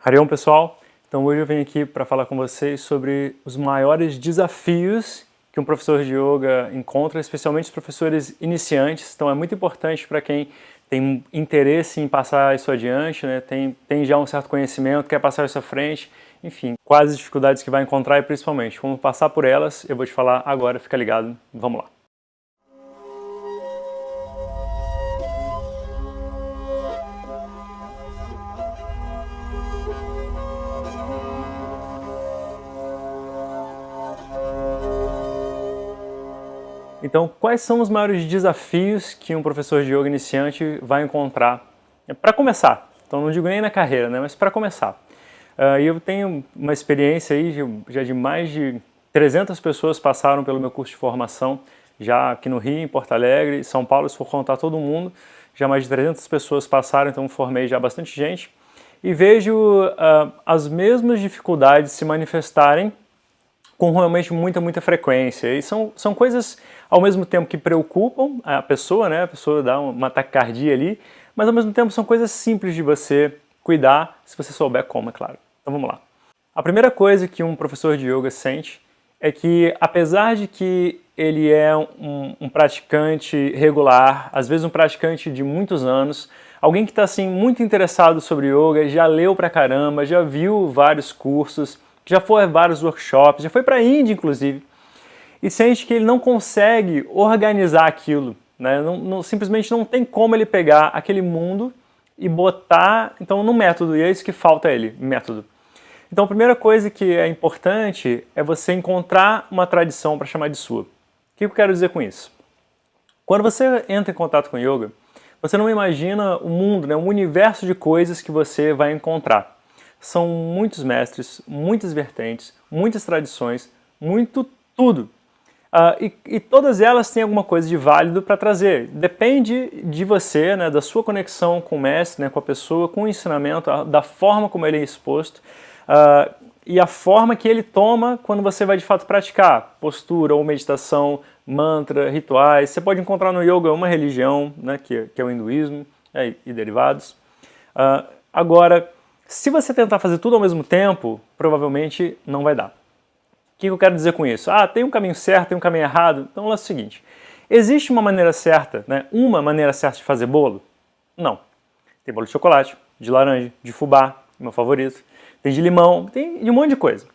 Hariom, pessoal! Então hoje eu venho aqui para falar com vocês sobre os maiores desafios que um professor de yoga encontra, especialmente os professores iniciantes. Então é muito importante para quem tem interesse em passar isso adiante, né? tem já um certo conhecimento, quer passar isso à frente, enfim, quais as dificuldades que vai encontrar e principalmente como passar por elas, eu vou te falar agora, fica ligado, vamos lá. Então, quais são os maiores desafios que um professor de yoga iniciante vai encontrar? Para começar, então não digo nem na carreira, né, mas para começar. Eu tenho uma experiência aí, já de mais de 300 pessoas passaram pelo meu curso de formação, já aqui no Rio, em Porto Alegre, São Paulo, se for contar todo mundo, já mais de 300 pessoas passaram, então formei já bastante gente. E vejo as mesmas dificuldades se manifestarem com realmente muita frequência. E são coisas, ao mesmo tempo, que preocupam a pessoa, né? A pessoa dá uma taquicardia ali, mas ao mesmo tempo são coisas simples de você cuidar, se você souber como, é claro. Então vamos lá. A primeira coisa que um professor de yoga sente é que, apesar de que ele é um praticante regular, às vezes um praticante de muitos anos, alguém que está assim, muito interessado sobre yoga, já leu pra caramba, já viu vários cursos, já foi a vários workshops, já foi para a Índia, inclusive, e sente que ele não consegue organizar aquilo, né? Simplesmente não tem como ele pegar aquele mundo e botar, então, no método, e é isso que falta a ele, método. Então, a primeira coisa que é importante é você encontrar uma tradição para chamar de sua. O que eu quero dizer com isso? Quando você entra em contato com yoga, você não imagina o mundo, né? Um universo de coisas que você vai encontrar. São muitos mestres, muitas vertentes, muitas tradições, muito tudo. E todas elas têm alguma coisa de válido para trazer. Depende de você, né, da sua conexão com o mestre, né, com a pessoa, com o ensinamento, da forma como ele é exposto e a forma que ele toma quando você vai de fato praticar. Postura ou meditação, mantra, rituais. Você pode encontrar no yoga uma religião, né, que é o hinduísmo e derivados. Agora, se você tentar fazer tudo ao mesmo tempo, provavelmente não vai dar. O que eu quero dizer com isso? Tem um caminho certo, tem um caminho errado. Então é o seguinte, existe uma maneira certa, né? Uma maneira certa de fazer bolo? Não. Tem bolo de chocolate, de laranja, de fubá, meu favorito. Tem de limão, tem de um monte de coisa.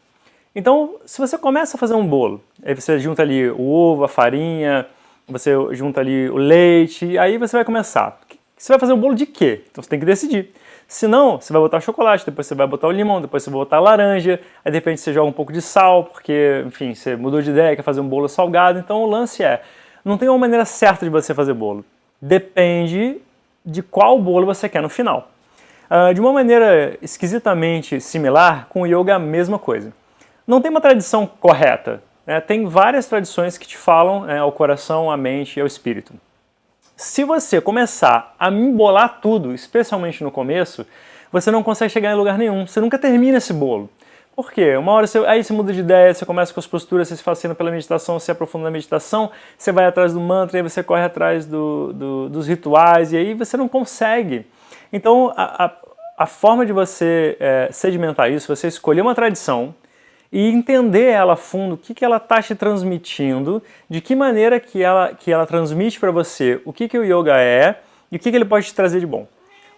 Então, se você começa a fazer um bolo, aí você junta ali o ovo, a farinha, você junta ali o leite, e aí você vai começar. Você vai fazer um bolo de quê? Então você tem que decidir. Se não, você vai botar chocolate, depois você vai botar o limão, depois você vai botar a laranja, aí de repente você joga um pouco de sal, porque, enfim, você mudou de ideia, quer fazer um bolo salgado. Então o lance não tem uma maneira certa de você fazer bolo. Depende de qual bolo você quer no final. De uma maneira esquisitamente similar, com o yoga é a mesma coisa. Não tem uma tradição correta, né? Tem várias tradições que te falam ao coração, à mente e ao espírito. Se você começar a embolar tudo, especialmente no começo, você não consegue chegar em lugar nenhum. Você nunca termina esse bolo. Por quê? Uma hora aí você muda de ideia, você começa com as posturas, você se fascina pela meditação, você aprofunda na meditação, você vai atrás do mantra, aí você corre atrás dos rituais, e aí você não consegue. Então, a forma de você sedimentar isso, você escolher uma tradição, e entender ela a fundo, o que ela está te transmitindo, de que maneira que ela transmite para você o que o yoga é e o que ele pode te trazer de bom.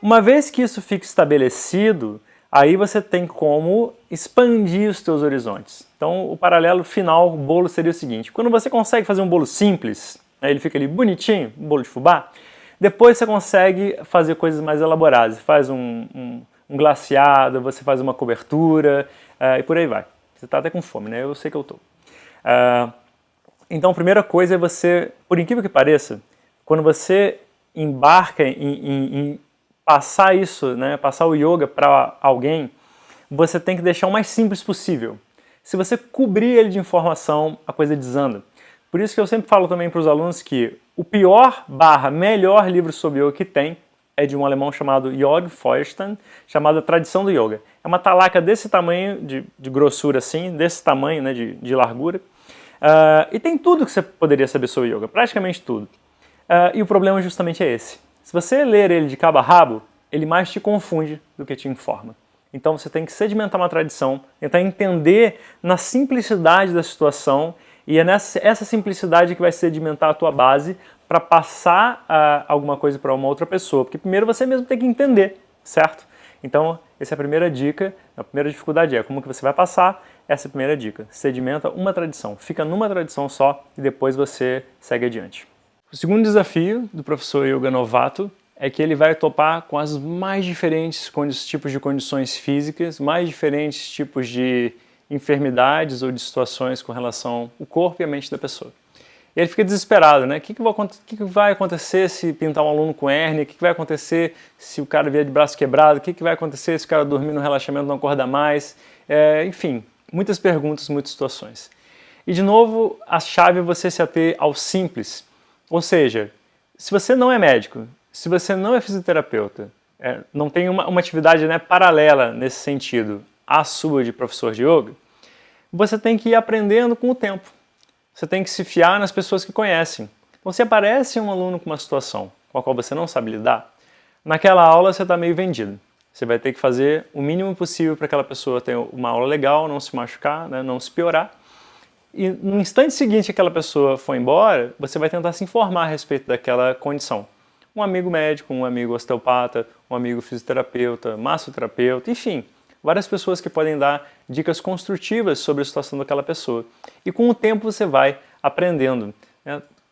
Uma vez que isso fica estabelecido, aí você tem como expandir os teus horizontes. Então o paralelo final, o bolo seria o seguinte, quando você consegue fazer um bolo simples, ele fica ali bonitinho, um bolo de fubá, depois você consegue fazer coisas mais elaboradas, você faz um glaciado, você faz uma cobertura e por aí vai. Você está até com fome, né? Eu sei que eu estou. Então, a primeira coisa é você, por incrível que pareça, quando você embarca em passar isso, né, passar o yoga para alguém, você tem que deixar o mais simples possível. Se você cobrir ele de informação, a coisa desanda. Por isso que eu sempre falo também para os alunos que o pior/melhor livro sobre yoga que tem é de um alemão chamado Jörg Feuerstein, chamado A Tradição do Yoga. É uma talaca desse tamanho, de grossura assim, desse tamanho, né, de largura. E tem tudo que você poderia saber sobre yoga, praticamente tudo. E o problema justamente é esse. Se você ler ele de cabo a rabo, ele mais te confunde do que te informa. Então você tem que sedimentar uma tradição, tentar entender na simplicidade da situação, e é essa simplicidade que vai sedimentar a tua base para passar alguma coisa para uma outra pessoa, porque primeiro você mesmo tem que entender, certo? Então essa é a primeira dica, a primeira dificuldade é como que você vai passar, essa é a primeira dica, sedimenta uma tradição, fica numa tradição só e depois você segue adiante. O segundo desafio do professor yoga novato é que ele vai topar com as mais diferentes tipos de condições físicas, mais diferentes tipos de enfermidades ou de situações com relação ao corpo e a mente da pessoa. E ele fica desesperado, né? O que vai acontecer se pintar um aluno com hérnia? O que vai acontecer se o cara vier de braço quebrado? O que vai acontecer se o cara dormir no relaxamento e não acordar mais? Enfim, muitas perguntas, muitas situações. E de novo, a chave é você se ater ao simples. Ou seja, se você não é médico, se você não é fisioterapeuta, não tem uma atividade, né, paralela nesse sentido à sua de professor de yoga, você tem que ir aprendendo com o tempo. Você tem que se fiar nas pessoas que conhecem. Então, se aparece um aluno com uma situação com a qual você não sabe lidar, naquela aula você está meio vendido. Você vai ter que fazer o mínimo possível para aquela pessoa ter uma aula legal, não se machucar, né, não se piorar. E no instante seguinte que aquela pessoa for embora, você vai tentar se informar a respeito daquela condição. Um amigo médico, um amigo osteopata, um amigo fisioterapeuta, massoterapeuta, enfim, várias pessoas que podem dar dicas construtivas sobre a situação daquela pessoa. E com o tempo você vai aprendendo.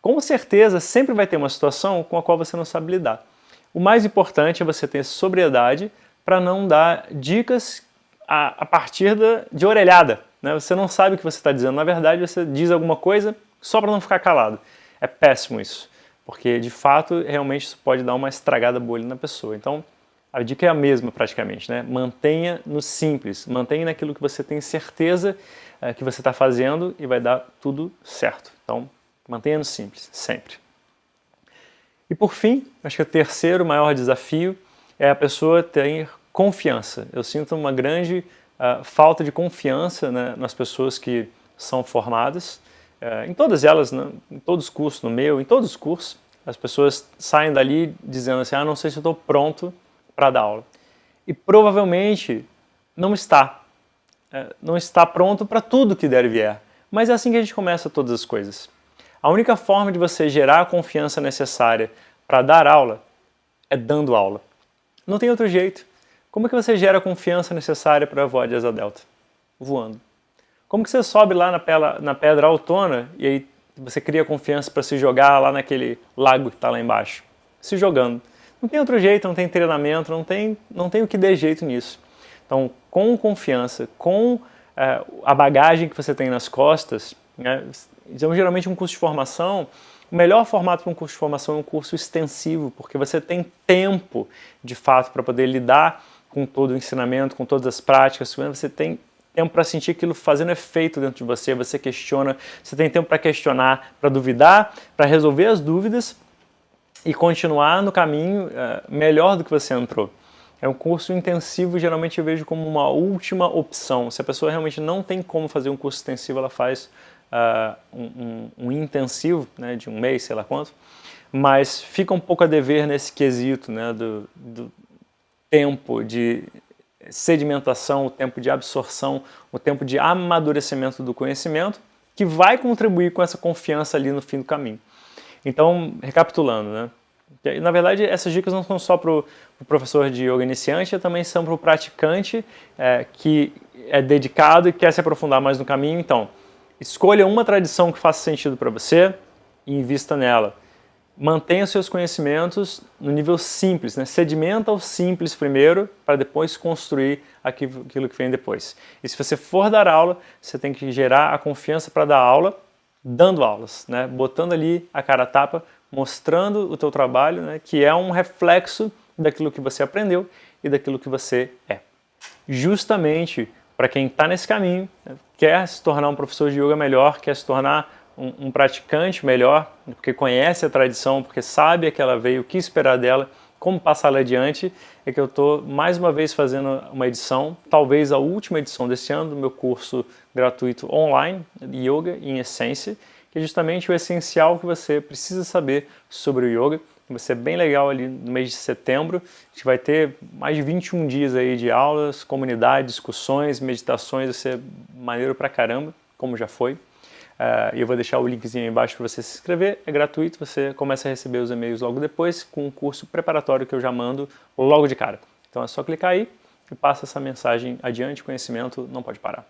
Com certeza sempre vai ter uma situação com a qual você não sabe lidar. O mais importante é você ter sobriedade para não dar dicas a partir de orelhada. Você não sabe o que você está dizendo. Na verdade, você diz alguma coisa só para não ficar calado. É péssimo isso, porque de fato, realmente isso pode dar uma estragada boa ali na pessoa. Então, a dica é a mesma praticamente, né? Mantenha no simples, mantenha naquilo que você tem certeza que você está fazendo e vai dar tudo certo. Então, mantenha no simples, sempre. E por fim, acho que o terceiro maior desafio é a pessoa ter confiança. Eu sinto uma grande falta de confiança, né, nas pessoas que são formadas, em todas elas, né, em todos os cursos, no meu, em todos os cursos, as pessoas saem dali dizendo assim, não sei se eu estou pronto para dar aula. E provavelmente não está. Não está pronto para tudo que der e vier. Mas é assim que a gente começa todas as coisas. A única forma de você gerar a confiança necessária para dar aula é dando aula. Não tem outro jeito. Como é que você gera a confiança necessária para voar de asa delta? Voando. Como que você sobe lá na pedra altona e aí você cria confiança para se jogar lá naquele lago que está lá embaixo? Se jogando. Não tem outro jeito, não tem treinamento, não tem o que dê jeito nisso. Então, com confiança, com a bagagem que você tem nas costas, né, então, geralmente um curso de formação, o melhor formato para um curso de formação é um curso extensivo, porque você tem tempo, de fato, para poder lidar com todo o ensinamento, com todas as práticas, você tem tempo para sentir aquilo fazendo efeito dentro de você, você questiona, você tem tempo para questionar, para duvidar, para resolver as dúvidas e continuar no caminho melhor do que você entrou. É um curso intensivo, geralmente eu vejo como uma última opção. Se a pessoa realmente não tem como fazer um curso extensivo, ela faz um intensivo, né, de um mês, sei lá quanto, mas fica um pouco a dever nesse quesito, né, do tempo de sedimentação, o tempo de absorção, o tempo de amadurecimento do conhecimento, que vai contribuir com essa confiança ali no fim do caminho. Então, recapitulando, né? Na verdade, essas dicas não são só para o professor de yoga iniciante, também são para o praticante que é dedicado e quer se aprofundar mais no caminho. Então, escolha uma tradição que faça sentido para você e invista nela. Mantenha os seus conhecimentos no nível simples, né? Sedimenta o simples primeiro, para depois construir aquilo que vem depois. E se você for dar aula, você tem que gerar a confiança para dar aula, dando aulas, né? Botando ali a cara a tapa, mostrando o teu trabalho, né? Que é um reflexo daquilo que você aprendeu e daquilo que você é. Justamente para quem está nesse caminho, né? Quer se tornar um professor de yoga melhor, quer se tornar um praticante melhor, porque conhece a tradição, porque sabe a que ela veio, o que esperar dela, como passá-la adiante, é que eu estou mais uma vez fazendo uma edição, talvez a última edição desse ano, do meu curso gratuito online, Yoga em Essência, que é justamente o essencial que você precisa saber sobre o yoga vai ser bem legal ali no mês de setembro. A gente vai ter mais de 21 dias aí de aulas, comunidade, discussões, meditações, vai ser maneiro pra caramba, como já foi. E eu vou deixar o linkzinho aí embaixo para você se inscrever, é gratuito, você começa a receber os e-mails logo depois, com um curso preparatório que eu já mando logo de cara. Então é só clicar aí e passa essa mensagem adiante, conhecimento não pode parar.